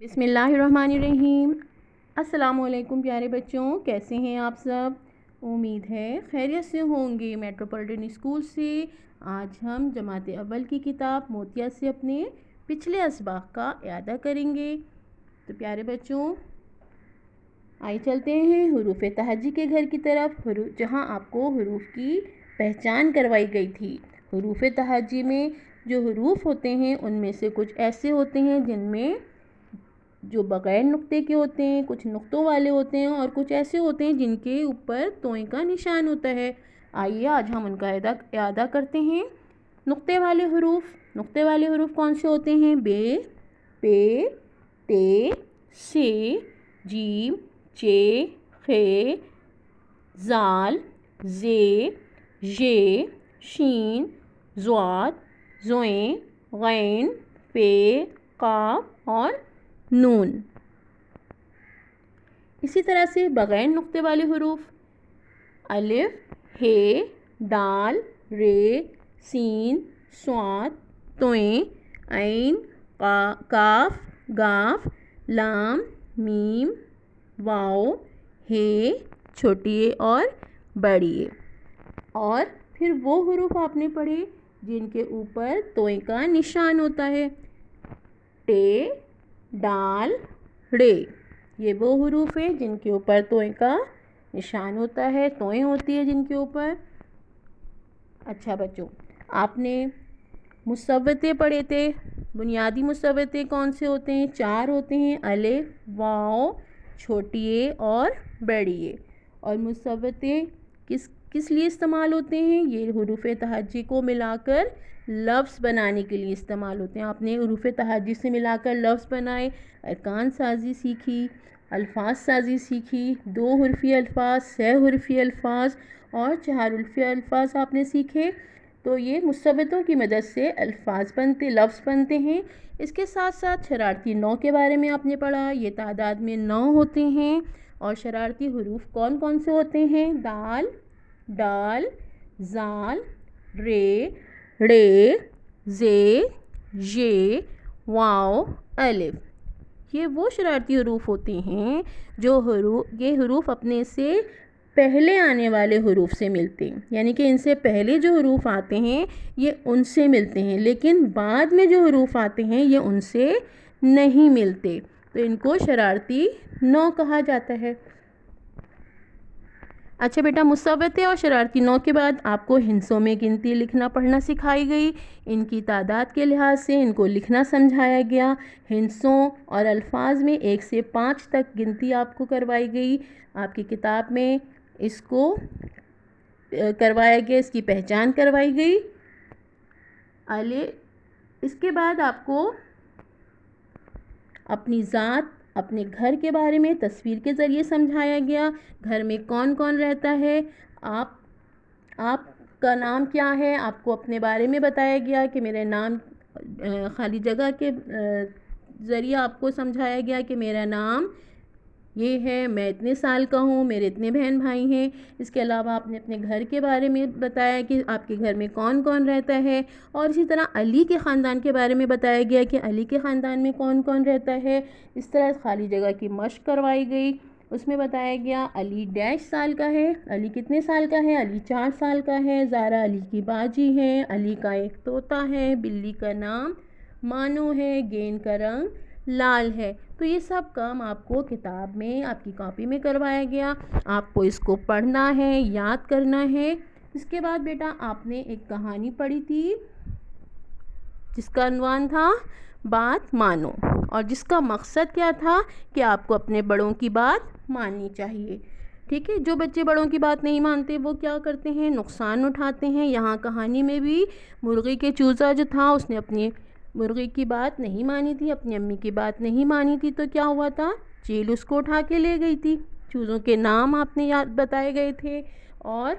बिस्मिल्लाहिर्रहमानिर्रहीम। अस्सलाम वालेकुम प्यारे बच्चों, कैसे हैं आप सब? उम्मीद है खैरियत से होंगे। मेट्रोपॉलिटन स्कूल से आज हम जमात अव्वल की किताब मोतिया से अपने पिछले असबाक का इयादा करेंगे। तो प्यारे बच्चों, आइए चलते हैं हुरूफ तहज्जी के घर की तरफ, जहां आपको हुरूफ की पहचान करवाई गई थी। हुरूफ तहज्जी में जो हुरूफ होते हैं उनमें से कुछ ऐसे होते हैं जिनमें जो बग़ैर नुक्ते के होते हैं, कुछ नुक्तों वाले होते हैं और कुछ ऐसे होते हैं जिनके ऊपर तोय का निशान होता है। आइए आज हम उनका इयादा करते हैं। नुक्ते वाले हरूफ कौन से होते हैं? बे, पे, ते, से, जीम, चे, खे, जाल, जे, ये, शीन, ज़्वाद, ज़ोएं, गैन, पे, काफ और नून। इसी तरह से बग़ैर नुक्ते वाले हरूफ अलिफ, हे, दाल, रे, सीन, स्वाद, तोएं, ऐन, काफ, गाफ, लाम, मीम, वाओ, हे, छोटी ए और बड़ी ए। और फिर वो हरूफ आपने पढ़े जिनके ऊपर तोय का निशान होता है। टे, डाल, रे, ये वो हरूफ है जिनके ऊपर तोय का निशान होता है, तोय होती है जिनके ऊपर। अच्छा बच्चों, आपने मुसव्वते पढ़े थे। बुनियादी मुसव्वते कौन से होते हैं? 4 होते हैं, अलिफ, वाओ, छोटी ए और बड़ी ए। और मुसव्वते किस लिए इस्तेमाल होते हैं? ये हुरूफ तहज्जी को मिलाकर लफ्ज़ बनाने के लिए इस्तेमाल होते हैं। आपने हुरूफ तहज्जी से मिलाकर लफ्ज़ बनाए, अरकान साजी सीखी, अल्फाज साजी सीखी, 2 हुर्फ़ी अल्फाज, 6 हुर्फ़ी अल्फाज और 4 हुर्फ़ी अल्फाज आपने सीखे। तो ये मुसव्वतों की मदद से लफ्ज़ बनते हैं। इसके साथ साथ शरारती 9 के बारे में आपने पढ़ा। ये तादाद में 9 होते हैं। और शरारती हुरूफ कौन कौन से होते हैं? दाल, डाल, जाल, रे, रे, जे, ये, वाओ, अलिफ। ये वो शरारती हुरूफ होते हैं जो ये हुरूफ अपने से पहले आने वाले हुरूफ से मिलते हैं, यानी कि इनसे पहले जो हुरूफ आते हैं ये उनसे मिलते हैं, लेकिन बाद में जो हुरूफ आते हैं ये उनसे नहीं मिलते। तो इनको शरारती 9 कहा जाता है। अच्छा बेटा, मुसव्वते और शरारती 9 के बाद आपको हिंसों में गिनती लिखना पढ़ना सिखाई गई। इनकी तादाद के लिहाज से इनको लिखना समझाया गया। हिंसों और अल्फाज में 1 से 5 तक गिनती आपको करवाई गई। आपकी किताब में इसको करवाया गया, इसकी पहचान करवाई गई। इसके बाद आपको अपनी ज़ात, अपने घर के बारे में तस्वीर के ज़रिए समझाया गया। घर में कौन कौन रहता है, आपका नाम क्या है, आपको अपने बारे में बताया गया कि मेरा नाम, खाली जगह के ज़रिए आपको समझाया गया कि मेरा नाम ये है, मैं इतने साल का हूँ, मेरे इतने बहन भाई हैं। इसके अलावा आपने अपने घर के बारे में बताया कि आपके घर में कौन कौन रहता है। और इसी तरह अली के ख़ानदान के बारे में बताया गया कि अली के ख़ानदान में कौन कौन रहता है। इस तरह खाली जगह की मश्क करवाई गई। उसमें बताया गया अली डैश साल का है, अली कितने साल का है, अली 4 साल का है, ज़ारा अली की बाजी है, अली का एक तोता है, बिल्ली का नाम मानो है, गेंद का रंग लाल है। तो ये सब काम आपको किताब में, आपकी कॉपी में करवाया गया। आपको इसको पढ़ना है, याद करना है। इसके बाद बेटा आपने एक कहानी पढ़ी थी जिसका अनवान था बात मानो, और जिसका मकसद क्या था कि आपको अपने बड़ों की बात माननी चाहिए। ठीक है, जो बच्चे बड़ों की बात नहीं मानते वो क्या करते हैं? नुकसान उठाते हैं। यहाँ कहानी में भी मुर्गी के चूज़ा जो था उसने अपनी मुर्गी की बात नहीं मानी थी, अपनी अम्मी की बात नहीं मानी थी। तो क्या हुआ था? चील उसको उठा के ले गई थी। चूज़ों के नाम आपने याद बताए गए थे। और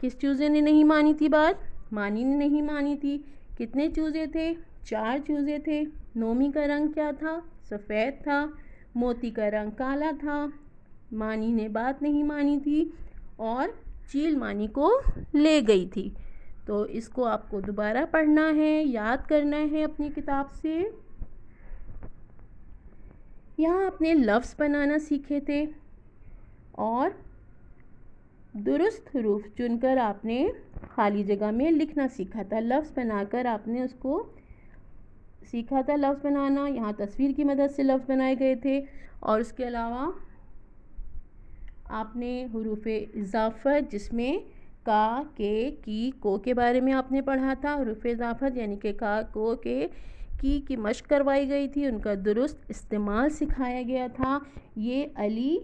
किस चूज़े ने नहीं मानी थी बात? मानी ने नहीं मानी थी। कितने चूज़े थे? 4 चूज़े थे। नोमी का रंग क्या था? सफ़ेद था। मोती का रंग काला था। मानी ने बात नहीं मानी थी और चील मानी को ले गई थी। तो इसको आपको दोबारा पढ़ना है, याद करना है अपनी किताब से। یہاں آپ نے لفظ بنانا سیکھے تھے اور درست حروف چن کر آپ نے خالی جگہ میں لکھنا سیکھا تھا. لفظ بنا کر آپ نے اس کو سیکھا تھا لفظ بنانا. یہاں تصویر کی مدد سے لفظ بنائے گئے تھے اور اس کے علاوہ آپ نے حروف اضافت جس میں کا، کے، کی، کو کے بارے میں آپ نے پڑھا تھا. حروف اضافت یعنی کہ کا، کو، کے، کی مشق کروائی گئی تھی، ان کا درست استعمال سکھایا گیا تھا. یہ علی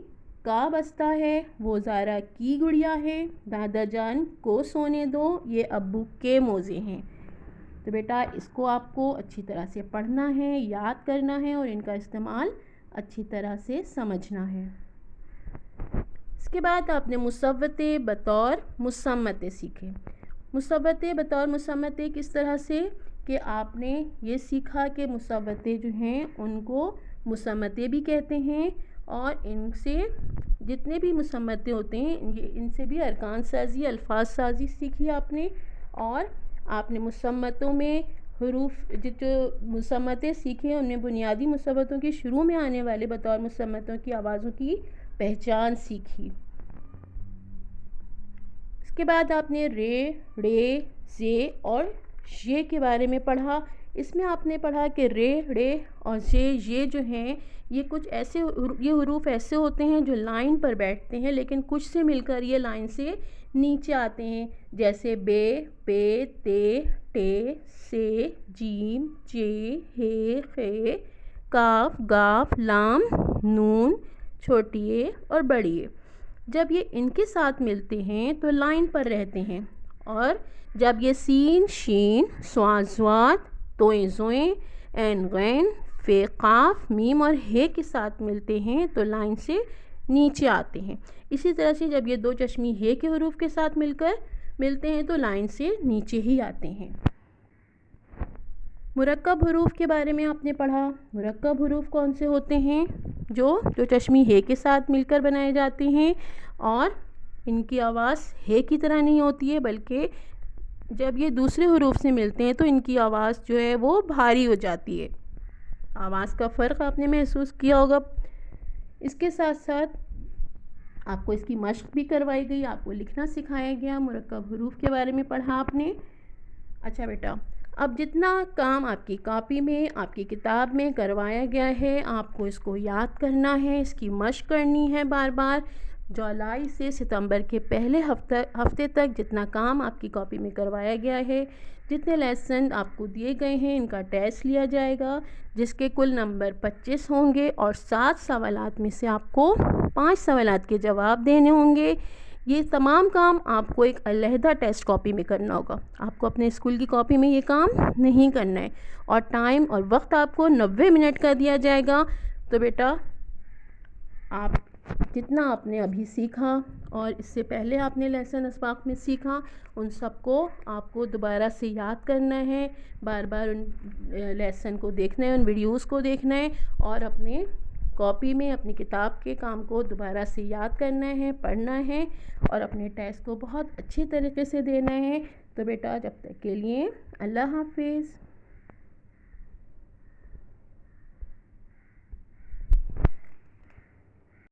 کا بستہ ہے، وہ زارا کی گڑیا ہے، دادا جان کو سونے دو، یہ ابو کے موزے ہیں. تو بیٹا اس کو آپ کو اچھی طرح سے پڑھنا ہے، یاد کرنا ہے اور ان کا استعمال اچھی طرح سے سمجھنا ہے. اس کے بعد آپ نے مصوتے بطور مصمتے سیکھے. مصوتے بطور مصمتے کس طرح سے کہ آپ نے یہ سیکھا کہ مصوتے جو ہیں ان کو مصمتے بھی کہتے ہیں اور ان سے جتنے بھی مصمتے ہوتے ہیں ان سے بھی ارکان سازی، الفاظ سازی سیکھی آپ نے. اور آپ نے مصمتوں میں حروف جو مصمتے سیکھے ان میں بنیادی مصمتوں کے شروع میں آنے والے بطور مصمتوں کی آوازوں کی پہچان سیکھی. اس کے بعد آپ نے رے، ڑے، زے اور یہ کے بارے میں پڑھا. اس میں آپ نے پڑھا کہ رے، ڑے اور زے یہ جو ہیں یہ کچھ ایسے یہ حروف ایسے ہوتے ہیں جو لائن پر بیٹھتے ہیں لیکن کچھ سے مل کر یہ لائن سے نیچے آتے ہیں، جیسے بے، پے، تے، ٹے، سے، جیم، جے، ہے، خے، کاف، گاف، لام، نون، چھوٹی اے اور بڑی اے. جب یہ ان کے ساتھ ملتے ہیں تو لائن پر رہتے ہیں اور جب یہ سین، شین، صاد، ضاد، توئیں، زوئیں، عین، غین، فے، قاف، میم اور ہے کے ساتھ ملتے ہیں تو لائن سے نیچے آتے ہیں. اسی طرح سے جب یہ دو چشمی ہے کے حروف کے ساتھ ملتے ہیں تو لائن سے نیچے ہی آتے ہیں. مرکب حروف کے بارے میں آپ نے پڑھا. مرکب حروف کون سے ہوتے ہیں؟ جو چشمی ہے کے ساتھ مل کر بنائے جاتے ہیں اور ان کی آواز ہے کی طرح نہیں ہوتی ہے بلکہ جب یہ دوسرے حروف سے ملتے ہیں تو ان کی آواز جو ہے وہ بھاری ہو جاتی ہے. آواز کا فرق آپ نے محسوس کیا ہوگا. اس کے ساتھ ساتھ آپ کو اس کی مشق بھی کروائی گئی، آپ کو لکھنا سکھایا گیا. مرکب حروف کے بارے میں پڑھا آپ نے. اچھا بیٹا، اب جتنا کام آپ کی کاپی میں، آپ کی کتاب میں کروایا گیا ہے آپ کو اس کو یاد کرنا ہے، اس کی مشق کرنی ہے بار بار. جولائی سے ستمبر کے پہلے ہفتے تک جتنا کام آپ کی کاپی میں کروایا گیا ہے، جتنے لیسن آپ کو دیے گئے ہیں ان کا ٹیسٹ لیا جائے گا جس کے کل نمبر 25 ہوں گے اور 7 سوالات میں سے آپ کو 5 سوالات کے جواب دینے ہوں گے. یہ تمام کام آپ کو ایک علیحدہ ٹیسٹ کاپی میں کرنا ہوگا. آپ کو اپنے اسکول کی کاپی میں یہ کام نہیں کرنا ہے اور ٹائم اور وقت آپ کو 90 منٹ کا دیا جائے گا. تو بیٹا آپ جتنا آپ نے ابھی سیکھا اور اس سے پہلے آپ نے لیسن اسباق میں سیکھا ان سب کو آپ کو دوبارہ سے یاد کرنا ہے، بار بار ان لیسن کو دیکھنا ہے، ان ویڈیوز کو دیکھنا ہے اور اپنے کاپی میں اپنی کتاب کے کام کو دوبارہ سے یاد کرنا ہے، پڑھنا ہے اور اپنے ٹیسٹ کو بہت اچھے طریقے سے دینا ہے. تو بیٹا جب تک کے لیے اللہ حافظ.